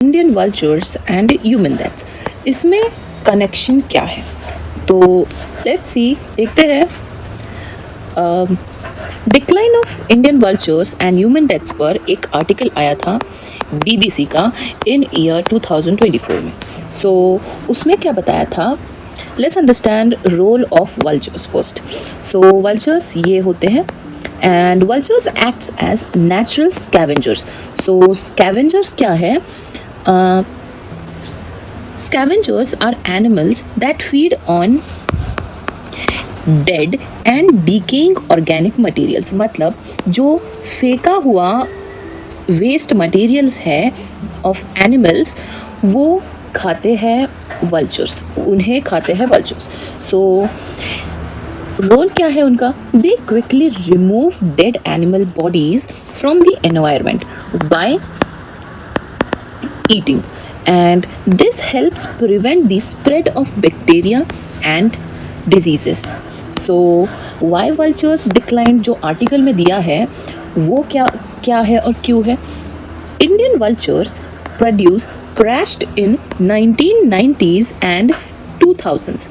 Indian vultures and human deaths, इसमें connection क्या है? तो लेट्स सी, देखते हैं। Decline of Indian vultures and human deaths पर एक आर्टिकल आया था BBC का इन ईयर 2024 में। सो उसमें क्या बताया था? Let's understand role of vultures first. So vultures ये होते हैं, and vultures acts as natural scavengers. So scavengers क्या है? Scavengers are animals that feed on dead and decaying organic materials। मतलब जो फेंका हुआ वेस्ट मटेरियल्स है ऑफ एनिमल्स, वो खाते हैं वल्चर्स, उन्हें खाते हैं वल्चर्स। सो रोल क्या है उनका? दे quickly remove dead animal bodies from the environment bye eating, and this helps prevent the spread of bacteria and diseases. So why vultures declined, जो आर्टिकल में दिया है वो क्या है और क्यों है? Indian vultures produce crashed in 1990s and 2000s.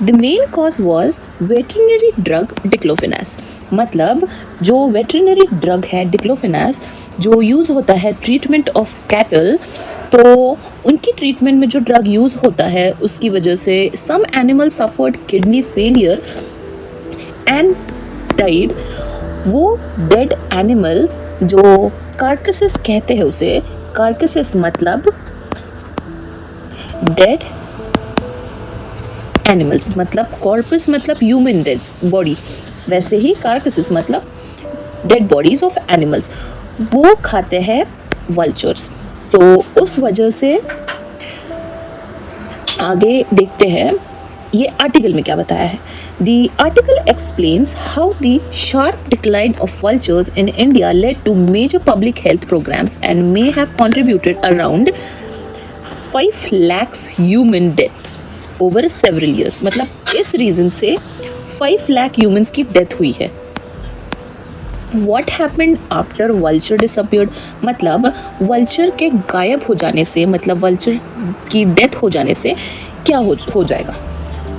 The main cause was veterinary drug diclofenac। मतलब जो वेटरनरी ड्रग है डिक्लोफेनास, जो यूज़ होता है ट्रीटमेंट ऑफ कैटल, तो उनकी ट्रीटमेंट में जो ड्रग यूज़ होता है उसकी वजह से some animal suffered kidney failure and died. वो डेड एनिमल्स, जो कार्कसेस कहते हैं उसे, कार्कसेस मतलब डेड एनिमल्स, मतलब कॉर्पस मतलब ह्यूमन डेड बॉडी, वैसे ही कार्कसेस मतलब डेड बॉडीज ऑफ एनिमल्स, वो खाते हैं वल्चर्स। तो उस वजह से आगे देखते हैं ये आर्टिकल में क्या बताया है। The article explains how the sharp decline of vultures in India led to major public health programs and may have contributed around 5 lakhs human deaths over several years। मतलब इस रीजन से 5 लाख ह्यूमंस की death हुई है। What happened after vulture disappeared? मतलब vulture के गायब हो जाने से, मतलब वल्चर की डेथ हो जाने से क्या हो जाएगा?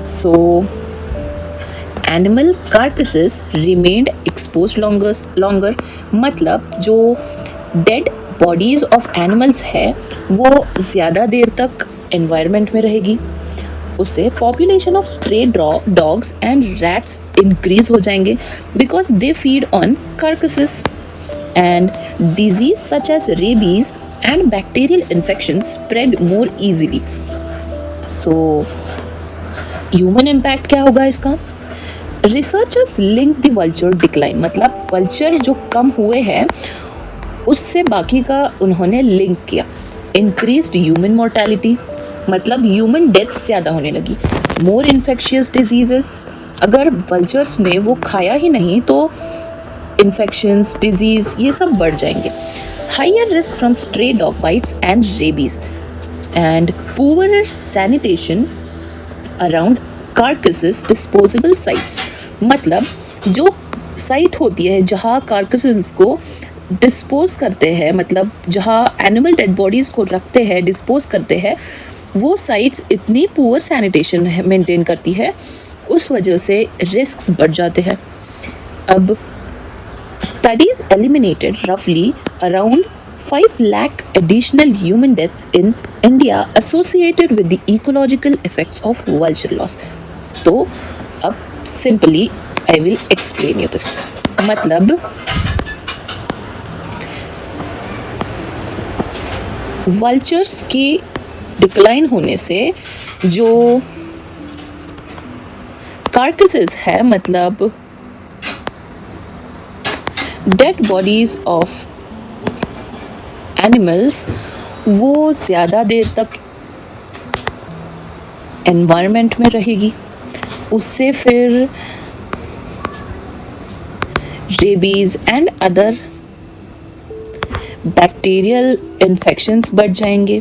So animal carcasses remained exposed longer। मतलब जो डेड बॉडीज ऑफ एनिमल्स है वो ज़्यादा देर तक एनवायरनमेंट में रहेगी, उससे population of stray dogs and rats increase हो जाएंगे because they feed on carcasses, and disease such as rabies and bacterial infection spread more easily. So human impact क्या होगा इसका? Researchers link the vulture decline, मतलब vulture जो कम हुए हैं उससे बाकी का उन्होंने लिंक किया। इंक्रीज्ड ह्यूमन मोर्टेलिटी, मतलब ह्यूमन डेथ्स ज़्यादा होने लगी। मोर इन्फेक्शियस डिजीजेस, अगर वल्चर्स ने वो खाया ही नहीं तो इन्फेक्शंस, डिजीज़ ये सब बढ़ जाएंगे। Higher risk from stray dog bites and rabies, and poorer sanitation around carcasses disposable sites. मतलब जो साइट होती है जहाँ कार्कसेस को डिस्पोज करते हैं, मतलब जहाँ एनिमल डेड बॉडीज़ को रखते हैं, डिस्पोज करते हैं, वो साइट्स इतनी पुअर सैनिटेशन मेंटेन करती है, उस वजह से रिस्क्स बढ़ जाते हैं। अब स्टडीज एलिमिनेटेड रफली around 5 lakh additional human deaths in India associated with the ecological effects of vulture loss। तो अब simply I will explain you this. मतलब वल्चर्स की डिक्लाइन होने से जो कार्कसेस है, मतलब डेड बॉडीज ऑफ एनिमल्स, वो ज़्यादा देर तक एनवायरनमेंट में रहेगी, उससे फिर rabies and other bacterial infections बढ़ जाएंगे,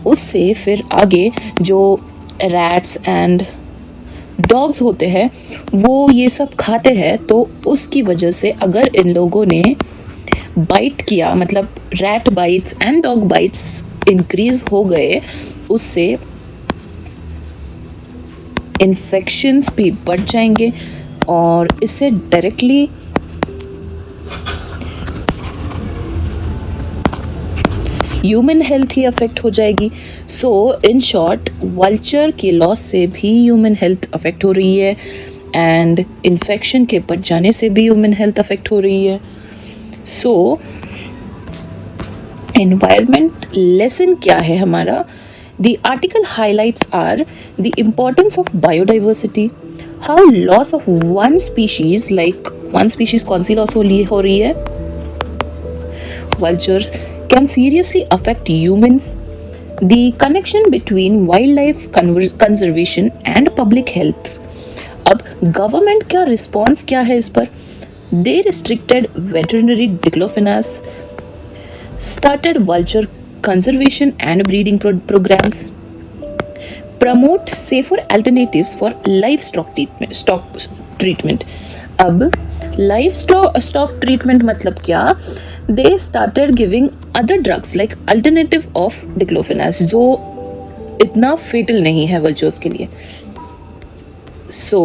उससे फिर आगे जो रैट्स एंड डॉग्स होते हैं वो ये सब खाते हैं, तो उसकी वजह से अगर इन लोगों ने बाइट किया, मतलब rat bytes and dog bytes increase हो गए उससे इन्फेक्शंस भी बढ़ जाएंगे और इससे डायरेक्टली ह्यूमन हेल्थ ही अफेक्ट हो जाएगी. सो इन शॉर्ट, वल्चर के लॉस से भी ह्यूमन हेल्थ अफेक्ट हो रही है एंड इन्फेक्शन के बढ़ जाने से भी ह्यूमन हेल्थ अफेक्ट हो रही है. सो एनवायरमेंट लेसन क्या है हमारा? The article highlights are the importance of biodiversity, how loss of one species, like one species कौन सी loss हो रही है? Vultures can seriously affect humans. The connection between wildlife conservation and public health. अब government का response क्या है इस पर? They restricted veterinary diclofenac, started vulture conservation and breeding programs, promote safer alternatives for livestock treatment. अब livestock treatment मतलब क्या? They started giving other drugs like alternative of diclofenac जो इतना fatal नहीं है vultures के लिए. So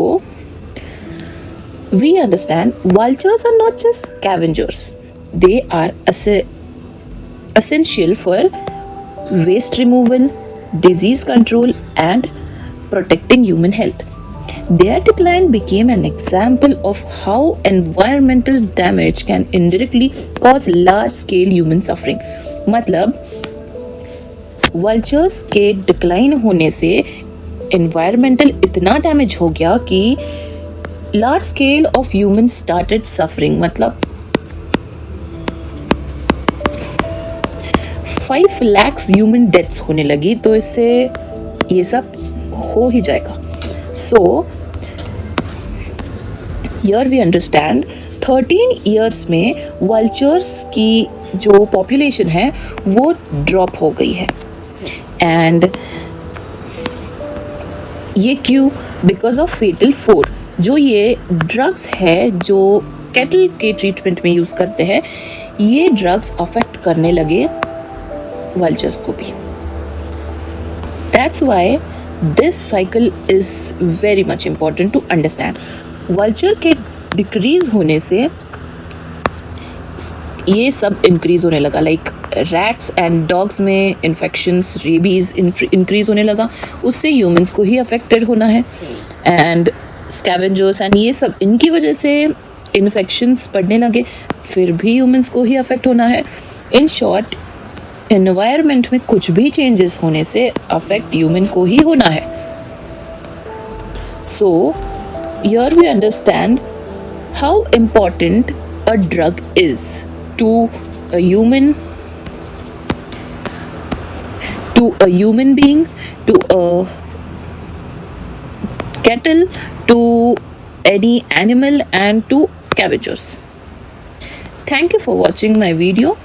we understand vultures are not just scavengers. They are essential for waste removal, disease control, and protecting human health. Their decline became an example of how environmental damage can indirectly cause large-scale human suffering. मतलब vultures के decline होने से environmental इतना damage हो गया कि large scale of humans started suffering. मतलब 5 lakhs human deaths होने लगी. तो इससे ये सब हो ही जाएगा. So here we understand 13 years में वल्चर्स की जो पॉपुलेशन है वो ड्रॉप हो गई है. एंड ये क्यों? बिकॉज ऑफ फेटल 4 जो ये ड्रग्स है जो कैटल के ट्रीटमेंट में यूज़ करते हैं, ये ड्रग्स अफेक्ट करने लगे vultures को भी. That's why this cycle is very much important to understand. Vulture के decrease होने से ये सब increase होने लगा. Like rats and dogs में infections, rabies increase होने लगा. उससे humans को ही affected होना है. And scavengers and ये सब इनकी वजह से infections बढ़ने लगे. फिर भी humans को ही affect होना है. In short, एनवायरमेंट में कुछ भी चेंजेस होने से अफेक्ट ह्यूमन को ही होना है. So here we understand how important a drug is to a human being, to a cattle, to any animal and to scavengers. Thank you for watching my video.